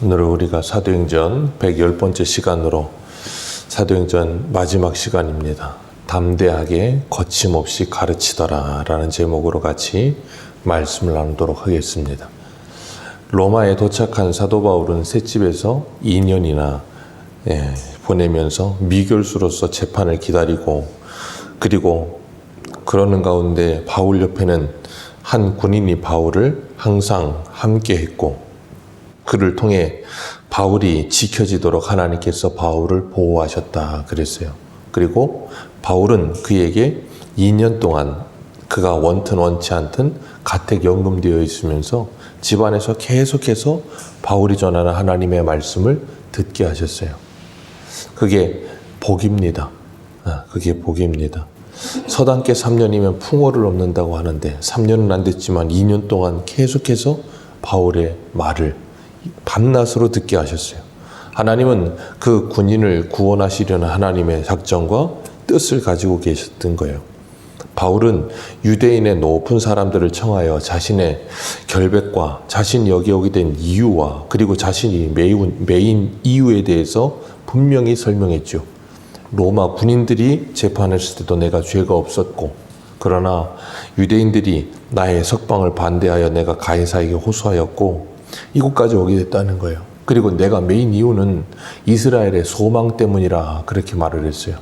오늘 우리가 사도행전 110번째 시간으로 사도행전 마지막 시간입니다. 담대하게 거침없이 가르치더라 라는 제목으로 같이 말씀을 나누도록 하겠습니다. 로마에 도착한 사도 바울은 셋집에서 2년이나 보내면서 미결수로서 재판을 기다리고, 그리고 그러는 가운데 바울 옆에는 한 군인이 바울을 항상 함께 했고, 그를 통해 바울이 지켜지도록 하나님께서 바울을 보호하셨다 그랬어요. 그리고 바울은 그에게 2년 동안 그가 원튼 원치 않든 가택 연금되어 있으면서 집안에서 계속해서 바울이 전하는 하나님의 말씀을 듣게 하셨어요. 그게 복입니다. 그게 복입니다. 서당계 3년이면 풍어를 넘는다고 하는데 3년은 안 됐지만 2년 동안 계속해서 바울의 말을 밤낮으로 듣게 하셨어요. 하나님은 그 군인을 구원하시려는 하나님의 작정과 뜻을 가지고 계셨던 거예요. 바울은 유대인의 높은 사람들을 청하여 자신의 결백과 자신이 여기 오게 된 이유와 그리고 자신이 메인 이유에 대해서 분명히 설명했죠. 로마 군인들이 재판했을 때도 내가 죄가 없었고, 그러나 유대인들이 나의 석방을 반대하여 내가 가이사에게 호소하였고 이곳까지 오게 됐다는 거예요. 그리고 내가 메인 이유는 이스라엘의 소망 때문이라 그렇게 말을 했어요.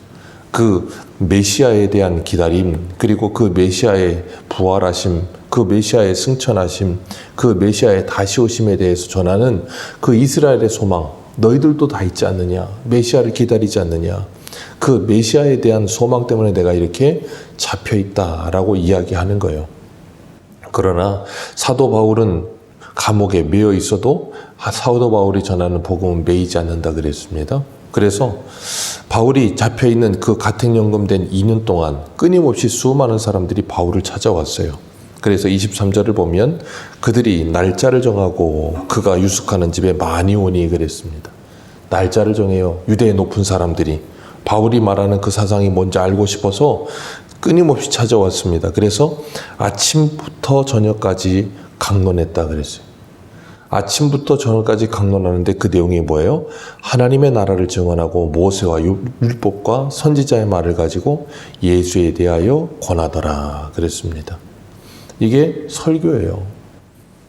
그 메시아에 대한 기다림, 그리고 그 메시아의 부활하심, 그 메시아의 승천하심, 그 메시아의 다시 오심에 대해서 전하는 그 이스라엘의 소망, 너희들도 다 있지 않느냐? 메시아를 기다리지 않느냐? 그 메시아에 대한 소망 때문에 내가 이렇게 잡혀있다라고 이야기하는 거예요. 그러나 사도 바울은 감옥에 매여 있어도 사도 바울이 전하는 복음은 매이지 않는다 그랬습니다. 그래서 바울이 잡혀있는 그 가택연금된 2년 동안 끊임없이 수많은 사람들이 바울을 찾아왔어요. 그래서 23절을 보면 그들이 날짜를 정하고 그가 유숙하는 집에 많이 오니 그랬습니다. 날짜를 정해요. 유대의 높은 사람들이 바울이 말하는 그 사상이 뭔지 알고 싶어서 끊임없이 찾아왔습니다. 그래서 아침부터 저녁까지 강론했다 그랬어요. 아침부터 저녁까지 강론하는데 그 내용이 뭐예요? 하나님의 나라를 증언하고 모세와 율법과 선지자의 말을 가지고 예수에 대하여 권하더라 그랬습니다. 이게 설교예요.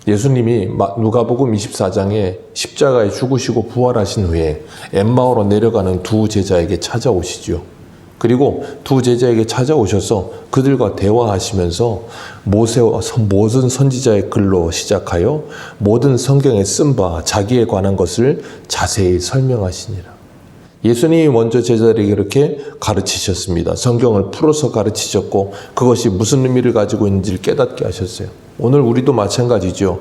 예수님이 누가복음 24장에 십자가에 죽으시고 부활하신 후에 엠마오로 내려가는 두 제자에게 찾아오시죠. 그리고 두 제자에게 찾아오셔서 그들과 대화하시면서 모세와 모든 선지자의 글로 시작하여 모든 성경에 쓴 바 자기에 관한 것을 자세히 설명하시니라. 예수님이 먼저 제자들에게 이렇게 가르치셨습니다. 성경을 풀어서 가르치셨고 그것이 무슨 의미를 가지고 있는지를 깨닫게 하셨어요. 오늘 우리도 마찬가지죠.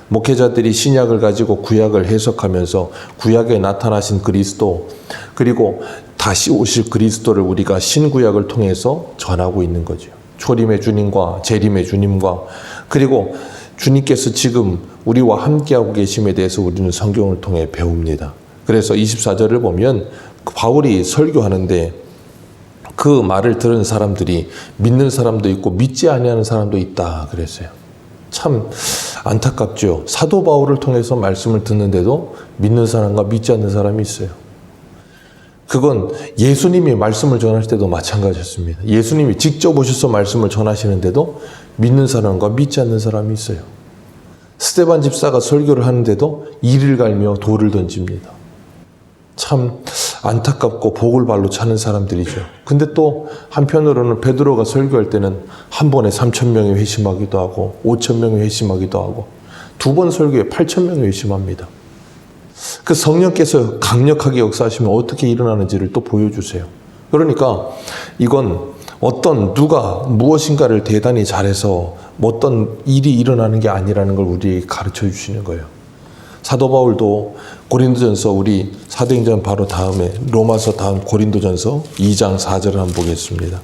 목회자들이 신약을 가지고 구약을 해석하면서 구약에 나타나신 그리스도, 그리고 다시 오실 그리스도를 우리가 신구약을 통해서 전하고 있는 거죠. 초림의 주님과 재림의 주님과, 그리고 주님께서 지금 우리와 함께하고 계심에 대해서 우리는 성경을 통해 배웁니다. 그래서 24절을 보면 바울이 설교하는데 그 말을 들은 사람들이 믿는 사람도 있고 믿지 아니하는 사람도 있다 그랬어요. 참 안타깝죠. 사도 바울을 통해서 말씀을 듣는데도 믿는 사람과 믿지 않는 사람이 있어요. 그건 예수님이 말씀을 전할 때도 마찬가지였습니다. 예수님이 직접 오셔서 말씀을 전하시는데도 믿는 사람과 믿지 않는 사람이 있어요. 스데반 집사가 설교를 하는데도 이를 갈며 돌을 던집니다. 참 안타깝고 복을 발로 차는 사람들이죠. 근데 또 한편으로는 베드로가 설교할 때는 한 번에 3,000명이 회심하기도 하고 5,000명이 회심하기도 하고 두 번 설교에 8,000명이 회심합니다. 그 성령께서 강력하게 역사하시면 어떻게 일어나는지를 또 보여주세요. 그러니까 이건 누가 무엇인가를 대단히 잘해서 어떤 일이 일어나는 게 아니라는 걸 우리에게 가르쳐 주시는 거예요. 사도 바울도 고린도전서, 우리 사도행전 바로 다음에 로마서 다음 고린도전서 2장 4절을 한번 보겠습니다.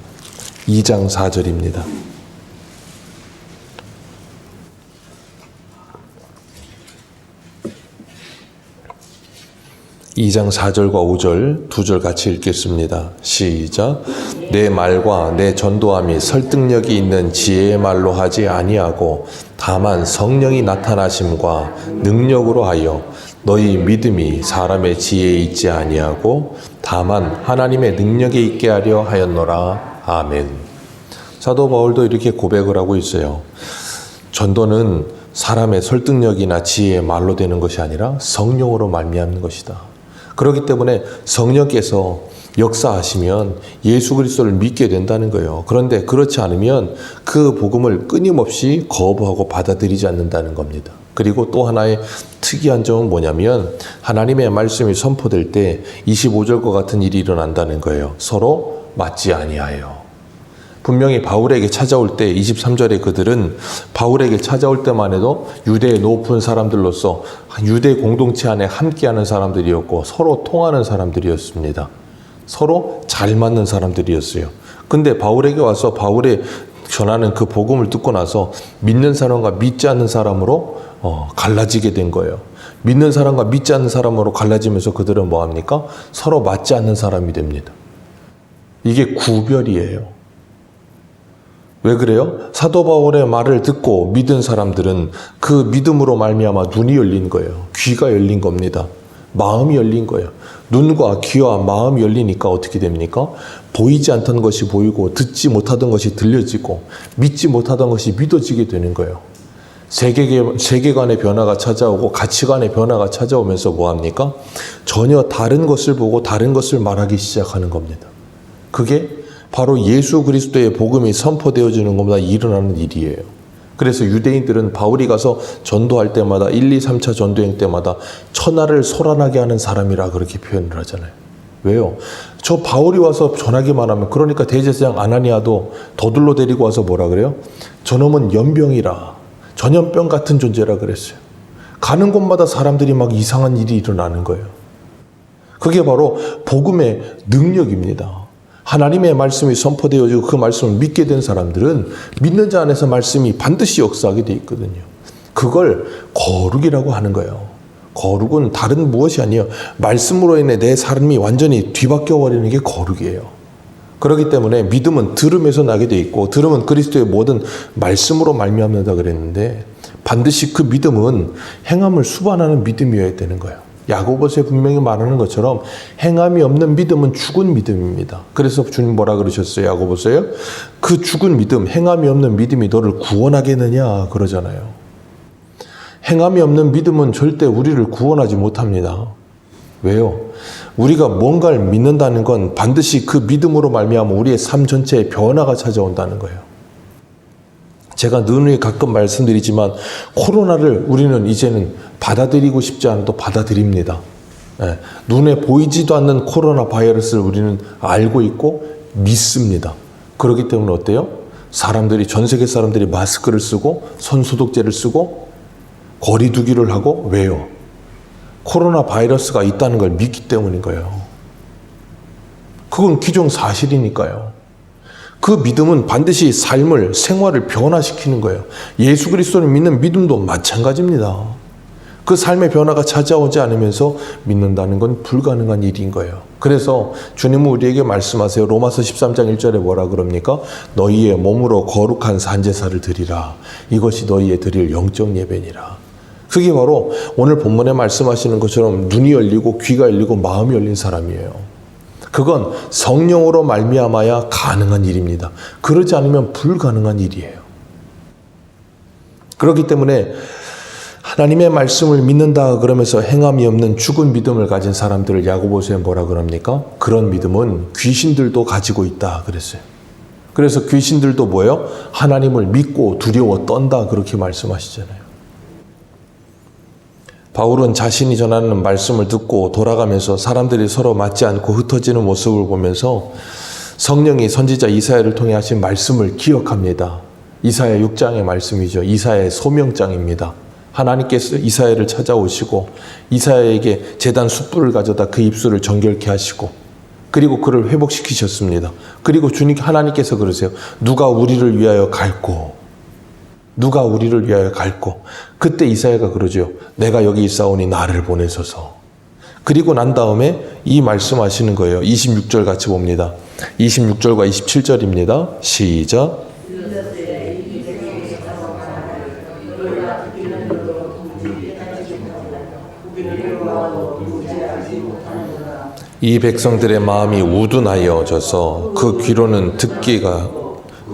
2장 4절입니다. 2장 4절과 5절 두 절 같이 읽겠습니다. 시작. 내 말과 내 전도함이 설득력이 있는 지혜의 말로 하지 아니하고 다만 성령이 나타나심과 능력으로 하여 너희 믿음이 사람의 지혜에 있지 아니하고 다만 하나님의 능력에 있게 하려 하였노라. 아멘. 사도 바울도 이렇게 고백을 하고 있어요. 전도는 사람의 설득력이나 지혜의 말로 되는 것이 아니라 성령으로 말미암는 것이다. 그렇기 때문에 성령께서 역사하시면 예수 그리스도를 믿게 된다는 거예요. 그런데 그렇지 않으면 그 복음을 끊임없이 거부하고 받아들이지 않는다는 겁니다. 그리고 또 하나의 특이한 점은 뭐냐면 하나님의 말씀이 선포될 때 25절과 같은 일이 일어난다는 거예요. 서로 맞지 아니하여. 분명히 바울에게 찾아올 때 23절에 그들은 바울에게 찾아올 때만 해도 유대의 높은 사람들로서 유대 공동체 안에 함께하는 사람들이었고 서로 통하는 사람들이었습니다. 서로 잘 맞는 사람들이었어요. 근데 바울에게 와서 바울의 전하는 그 복음을 듣고 나서 믿는 사람과 믿지 않는 사람으로 갈라지게 된 거예요. 믿는 사람과 믿지 않는 사람으로 갈라지면서 그들은 뭐합니까? 서로 맞지 않는 사람이 됩니다. 이게 구별이에요. 왜 그래요? 사도 바울의 말을 듣고 믿은 사람들은 그 믿음으로 말미암아 눈이 열린 거예요. 귀가 열린 겁니다. 마음이 열린 거예요. 눈과 귀와 마음이 열리니까 어떻게 됩니까? 보이지 않던 것이 보이고 듣지 못하던 것이 들려지고 믿지 못하던 것이 믿어지게 되는 거예요. 세계관의 변화가 찾아오고 가치관의 변화가 찾아오면서 뭐합니까? 전혀 다른 것을 보고 다른 것을 말하기 시작하는 겁니다. 그게 바로 예수 그리스도의 복음이 선포되어지는 것보다 일어나는 일이에요. 그래서 유대인들은 바울이 가서 전도할 때마다 1, 2, 3차 전도행 때마다 천하를 소란하게 하는 사람이라 그렇게 표현을 하잖아요. 왜요? 저 바울이 와서 전하기만 하면 그러니까 대제사장 아나니아도 더들로 데리고 와서 뭐라 그래요? 저놈은 연병이라 전염병 같은 존재라 그랬어요. 가는 곳마다 사람들이 막 이상한 일이 일어나는 거예요. 그게 바로 복음의 능력입니다. 하나님의 말씀이 선포되어지고 그 말씀을 믿게 된 사람들은 믿는 자 안에서 말씀이 반드시 역사하게 돼 있거든요. 그걸 거룩이라고 하는 거예요. 거룩은 다른 무엇이 아니에요. 말씀으로 인해 내 삶이 완전히 뒤바뀌어 버리는 게 거룩이에요. 그렇기 때문에 믿음은 들음에서 나게 돼 있고 들음은 그리스도의 모든 말씀으로 말미암는다 그랬는데 반드시 그 믿음은 행함을 수반하는 믿음이어야 되는 거예요. 야고보서에 분명히 말하는 것처럼 행함이 없는 믿음은 죽은 믿음입니다. 그래서 주님 뭐라 그러셨어요? 야고보서요? 그 죽은 믿음, 행함이 없는 믿음이 너를 구원하겠느냐 그러잖아요. 행함이 없는 믿음은 절대 우리를 구원하지 못합니다. 왜요? 우리가 뭔가를 믿는다는 건 반드시 그 믿음으로 말미암아 우리의 삶 전체에 변화가 찾아온다는 거예요. 제가 누누이 가끔 말씀드리지만 코로나를 우리는 이제는 받아들이고 싶지 않아도 받아들입니다. 눈에 보이지도 않는 코로나 바이러스를 우리는 알고 있고 믿습니다. 그렇기 때문에 어때요? 사람들이 전 세계 사람들이 마스크를 쓰고 손소독제를 쓰고 거리 두기를 하고 왜요? 코로나 바이러스가 있다는 걸 믿기 때문인 거예요. 그건 기정사실이니까요. 그 믿음은 반드시 삶을, 생활을 변화시키는 거예요. 예수 그리스도를 믿는 믿음도 마찬가지입니다. 그 삶의 변화가 찾아오지 않으면서 믿는다는 건 불가능한 일인 거예요. 그래서 주님은 우리에게 말씀하세요. 로마서 13장 1절에 뭐라 그럽니까? 너희의 몸으로 거룩한 산제사를 드리라. 이것이 너희의 드릴 영적 예배니라. 그게 바로 오늘 본문에 말씀하시는 것처럼 눈이 열리고 귀가 열리고 마음이 열린 사람이에요. 그건 성령으로 말미암아야 가능한 일입니다. 그러지 않으면 불가능한 일이에요. 그렇기 때문에 하나님의 말씀을 믿는다 그러면서 행함이 없는 죽은 믿음을 가진 사람들을 야고보서에 뭐라 그럽니까? 그런 믿음은 귀신들도 가지고 있다 그랬어요. 그래서 귀신들도 뭐예요? 하나님을 믿고 두려워 떤다 그렇게 말씀하시잖아요. 바울은 자신이 전하는 말씀을 듣고 돌아가면서 사람들이 서로 맞지 않고 흩어지는 모습을 보면서 성령이 선지자 이사야를 통해 하신 말씀을 기억합니다. 이사야 6장의 말씀이죠. 이사야의 소명장입니다. 하나님께서 이사야를 찾아오시고 이사야에게 제단 숯불을 가져다 그 입술을 정결케 하시고 그리고 그를 회복시키셨습니다. 그리고 주님 하나님께서 그러세요. 누가 우리를 위하여 갈고 누가 우리를 위하여 갈고 그때 이사야가 그러죠. 내가 여기 있사오니 나를 보내소서. 그리고 난 다음에 이 말씀하시는 거예요. 26절 같이 봅니다. 26절과 27절입니다. 시작. 이 백성들의 마음이 우둔하여져서 그 귀로는 듣기가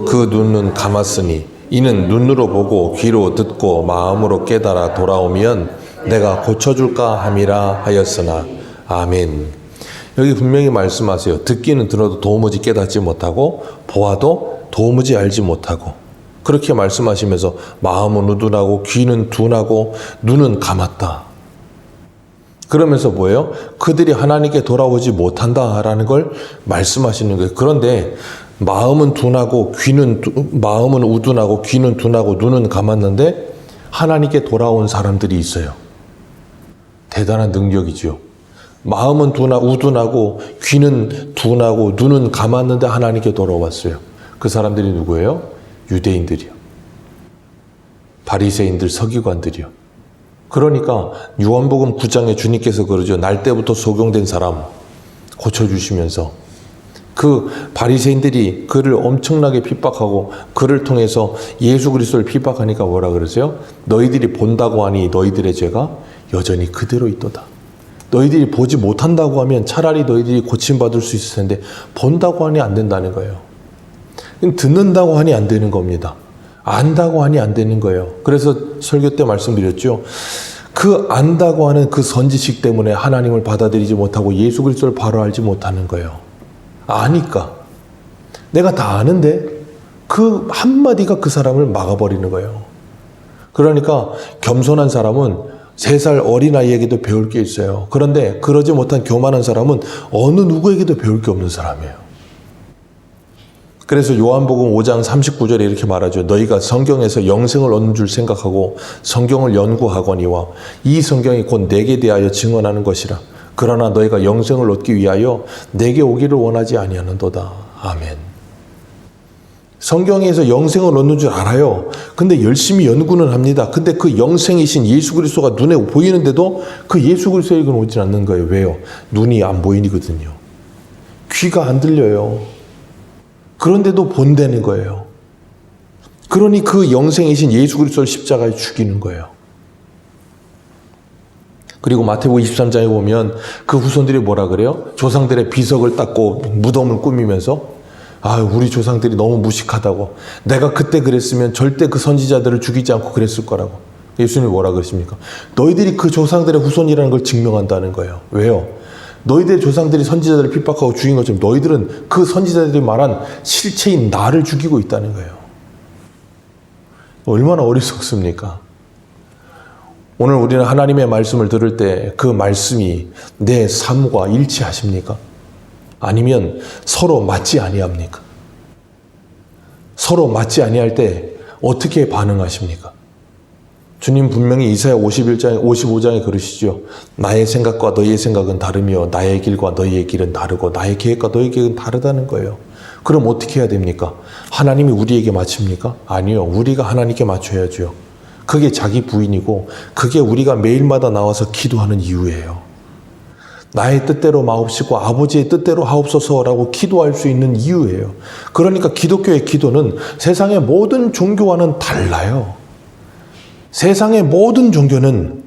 그 눈은 감았으니 이는 눈으로 보고 귀로 듣고 마음으로 깨달아 돌아오면 내가 고쳐줄까 함이라 하였으나. 아멘. 여기 분명히 말씀하세요. 듣기는 들어도 도무지 깨닫지 못하고 보아도 도무지 알지 못하고, 그렇게 말씀하시면서 마음은 우둔하고 귀는 둔하고 눈은 감았다. 그러면서 뭐예요? 그들이 하나님께 돌아오지 못한다라는 걸 말씀하시는 거예요. 그런데 마음은 둔하고 마음은 우둔하고 귀는 둔하고 눈은 감았는데 하나님께 돌아온 사람들이 있어요. 대단한 능력이죠. 마음은 우둔하고 귀는 둔하고 눈은 감았는데 하나님께 돌아왔어요. 그 사람들이 누구예요? 유대인들이요. 바리새인들, 서기관들이요. 그러니까 요한복음 9장에 주님께서 그러죠. 날 때부터 소경된 사람 고쳐주시면서, 그 바리새인들이 그를 엄청나게 핍박하고 그를 통해서 예수 그리스도를 핍박하니까 뭐라 그러세요? 너희들이 본다고 하니 너희들의 죄가 여전히 그대로 있도다. 너희들이 보지 못한다고 하면 차라리 너희들이 고침받을 수 있을 텐데 본다고 하니 안 된다는 거예요. 듣는다고 하니 안 되는 겁니다. 안다고 하니 안 되는 거예요. 그래서 설교 때 말씀드렸죠. 그 안다고 하는 그 선지식 때문에 하나님을 받아들이지 못하고 예수 그리스도를 바로 알지 못하는 거예요. 아니까. 내가 다 아는데 그 한마디가 그 사람을 막아버리는 거예요. 그러니까 겸손한 사람은 3살 어린아이에게도 배울 게 있어요. 그런데 그러지 못한 교만한 사람은 어느 누구에게도 배울 게 없는 사람이에요. 그래서 요한복음 5장 39절에 이렇게 말하죠. 너희가 성경에서 영생을 얻는 줄 생각하고 성경을 연구하거니와 이 성경이 곧 내게 대하여 증언하는 것이라. 그러나 너희가 영생을 얻기 위하여 내게 오기를 원하지 아니하는도다. 아멘. 성경에서 영생을 얻는 줄 알아요. 근데 열심히 연구는 합니다. 근데 그 영생이신 예수 그리스도가 눈에 보이는데도 그 예수 그리스도에게는 오지 않는 거예요. 왜요? 눈이 안 보이거든요. 귀가 안 들려요. 그런데도 본다는 거예요. 그러니 그 영생이신 예수 그리스도를 십자가에 죽이는 거예요. 그리고 마태복음 23장에 보면 그 후손들이 뭐라 그래요? 조상들의 비석을 닦고 무덤을 꾸미면서 우리 조상들이 너무 무식하다고, 내가 그때 그랬으면 절대 그 선지자들을 죽이지 않고 그랬을 거라고. 예수님이 뭐라 그러십니까? 너희들이 그 조상들의 후손이라는 걸 증명한다는 거예요. 왜요? 너희들의 조상들이 선지자들을 핍박하고 죽인 것처럼 너희들은 그 선지자들이 말한 실체인 나를 죽이고 있다는 거예요. 얼마나 어리석습니까? 오늘 우리는 하나님의 말씀을 들을 때 그 말씀이 내 삶과 일치하십니까? 아니면 서로 맞지 아니합니까? 서로 맞지 아니할 때 어떻게 반응하십니까? 주님 분명히 이사야 55장에 그러시죠. 나의 생각과 너희의 생각은 다르며 나의 길과 너희의 길은 다르고 나의 계획과 너희의 계획은 다르다는 거예요. 그럼 어떻게 해야 됩니까? 하나님이 우리에게 맞춥니까? 아니요. 우리가 하나님께 맞춰야죠. 그게 자기 부인이고 그게 우리가 매일마다 나와서 기도하는 이유예요. 나의 뜻대로 마옵시고 아버지의 뜻대로 하옵소서라고 기도할 수 있는 이유예요. 그러니까 기독교의 기도는 세상의 모든 종교와는 달라요. 세상의 모든 종교는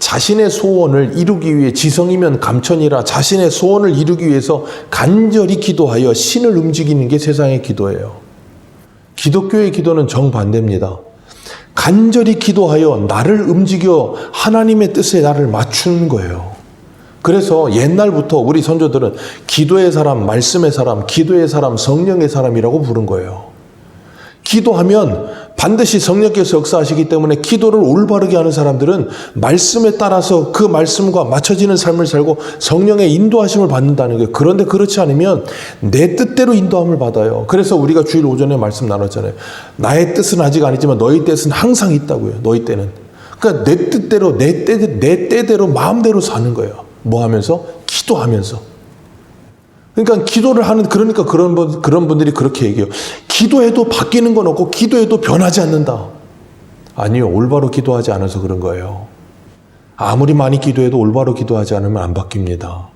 자신의 소원을 이루기 위해, 지성이면 감천이라 자신의 소원을 이루기 위해서 간절히 기도하여 신을 움직이는 게 세상의 기도예요. 기독교의 기도는 정반대입니다. 간절히 기도하여 나를 움직여 하나님의 뜻에 나를 맞추는 거예요. 그래서 옛날부터 우리 선조들은 기도의 사람, 말씀의 사람, 기도의 사람, 성령의 사람이라고 부른 거예요. 기도하면 반드시 성령께서 역사하시기 때문에 기도를 올바르게 하는 사람들은 말씀에 따라서 그 말씀과 맞춰지는 삶을 살고 성령의 인도하심을 받는다는 거예요. 그런데 그렇지 않으면 내 뜻대로 인도함을 받아요. 그래서 우리가 주일 오전에 말씀 나눴잖아요. 나의 뜻은 아직 아니지만 너희 뜻은 항상 있다고요. 너희 때는. 그러니까 내 뜻대로, 내 때대로 마음대로 사는 거예요. 뭐 하면서? 기도하면서. 그러니까 기도를 하는, 그러니까 그런 분들이 그렇게 얘기해요. 기도해도 바뀌는 건 없고 기도해도 변하지 않는다. 아니요. 올바로 기도하지 않아서 그런 거예요. 아무리 많이 기도해도 올바로 기도하지 않으면 안 바뀝니다.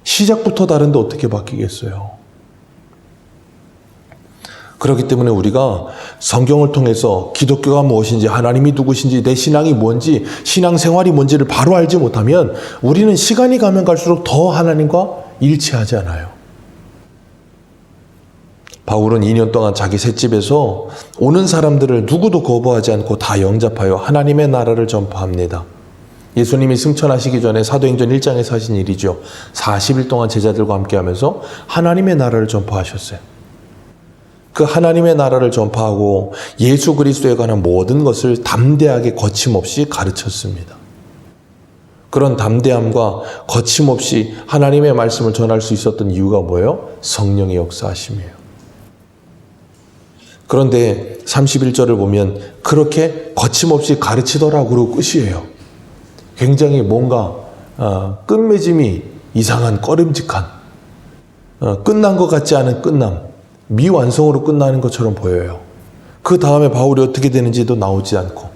시작부터 다른데 어떻게 바뀌겠어요? 그렇기 때문에 우리가 성경을 통해서 기독교가 무엇인지, 하나님이 누구신지, 내 신앙이 뭔지, 신앙생활이 뭔지를 바로 알지 못하면 우리는 시간이 가면 갈수록 더 하나님과 일치하지 않아요. 바울은 2년 동안 자기 셋집에서 오는 사람들을 누구도 거부하지 않고 다 영접하여 하나님의 나라를 전파합니다. 예수님이 승천하시기 전에 사도행전 1장에서 하신 일이죠. 40일 동안 제자들과 함께 하면서 하나님의 나라를 전파하셨어요. 그 하나님의 나라를 전파하고 예수 그리스도에 관한 모든 것을 담대하게 거침없이 가르쳤습니다. 그런 담대함과 거침없이 하나님의 말씀을 전할 수 있었던 이유가 뭐예요? 성령의 역사하심이에요. 그런데 31절을 보면 그렇게 거침없이 가르치더라고 그러고 끝이에요. 굉장히 뭔가 끝맺음이 이상한, 꺼림직한, 끝난 것 같지 않은 끝남, 미완성으로 끝나는 것처럼 보여요. 그 다음에 바울이 어떻게 되는지도 나오지 않고,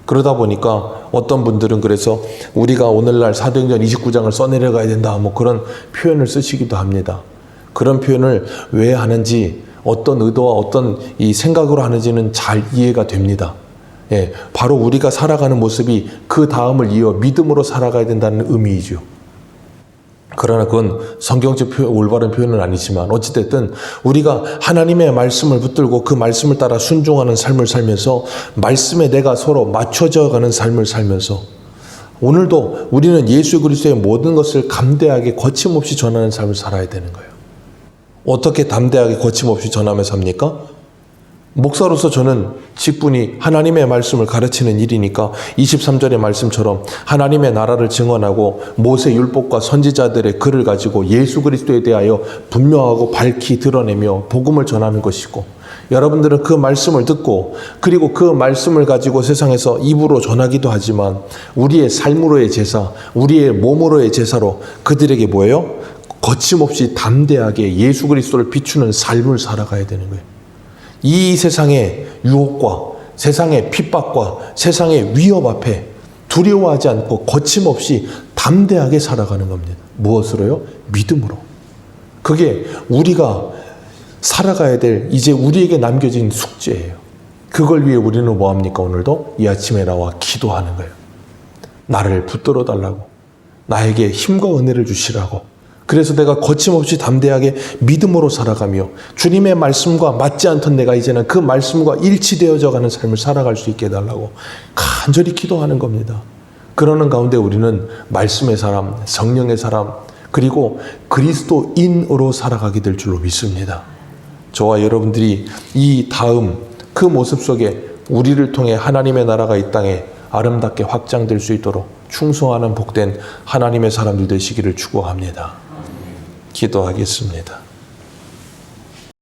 그러다 보니까 어떤 분들은 그래서 우리가 오늘날 사도행전 29장을 써내려가야 된다, 뭐 그런 표현을 쓰시기도 합니다. 그런 표현을 왜 하는지, 어떤 의도와 어떤 이 생각으로 하는지는 잘 이해가 됩니다. 예, 바로 우리가 살아가는 모습이 그 다음을 이어 믿음으로 살아가야 된다는 의미이죠. 그러나 그건 성경적 올바른 표현은 아니지만 어찌됐든 우리가 하나님의 말씀을 붙들고 그 말씀을 따라 순종하는 삶을 살면서 말씀에 내가 서로 맞춰져 가는 삶을 살면서 오늘도 우리는 예수 그리스도의 모든 것을 담대하게 거침없이 전하는 삶을 살아야 되는 거예요. 어떻게 담대하게 거침없이 전하며 삽니까? 목사로서 저는 직분이 하나님의 말씀을 가르치는 일이니까 23절의 말씀처럼 하나님의 나라를 증언하고 모세 율법과 선지자들의 글을 가지고 예수 그리스도에 대하여 분명하고 밝히 드러내며 복음을 전하는 것이고, 여러분들은 그 말씀을 듣고 그리고 그 말씀을 가지고 세상에서 입으로 전하기도 하지만 우리의 삶으로의 제사, 우리의 몸으로의 제사로 그들에게 뭐예요? 거침없이 담대하게 예수 그리스도를 비추는 삶을 살아가야 되는 거예요. 이 세상의 유혹과 세상의 핍박과 세상의 위협 앞에 두려워하지 않고 거침없이 담대하게 살아가는 겁니다. 무엇으로요? 믿음으로. 그게 우리가 살아가야 될 이제 우리에게 남겨진 숙제예요. 그걸 위해 우리는 뭐합니까? 오늘도 이 아침에 나와 기도하는 거예요. 나를 붙들어 달라고, 나에게 힘과 은혜를 주시라고. 그래서 내가 거침없이 담대하게 믿음으로 살아가며 주님의 말씀과 맞지 않던 내가 이제는 그 말씀과 일치되어져 가는 삶을 살아갈 수 있게 해달라고 간절히 기도하는 겁니다. 그러는 가운데 우리는 말씀의 사람, 성령의 사람, 그리고 그리스도인으로 살아가게 될 줄로 믿습니다. 저와 여러분들이 이 다음 그 모습 속에 우리를 통해 하나님의 나라가 이 땅에 아름답게 확장될 수 있도록 충성하는 복된 하나님의 사람들 되시기를 축복합니다. 기도하겠습니다.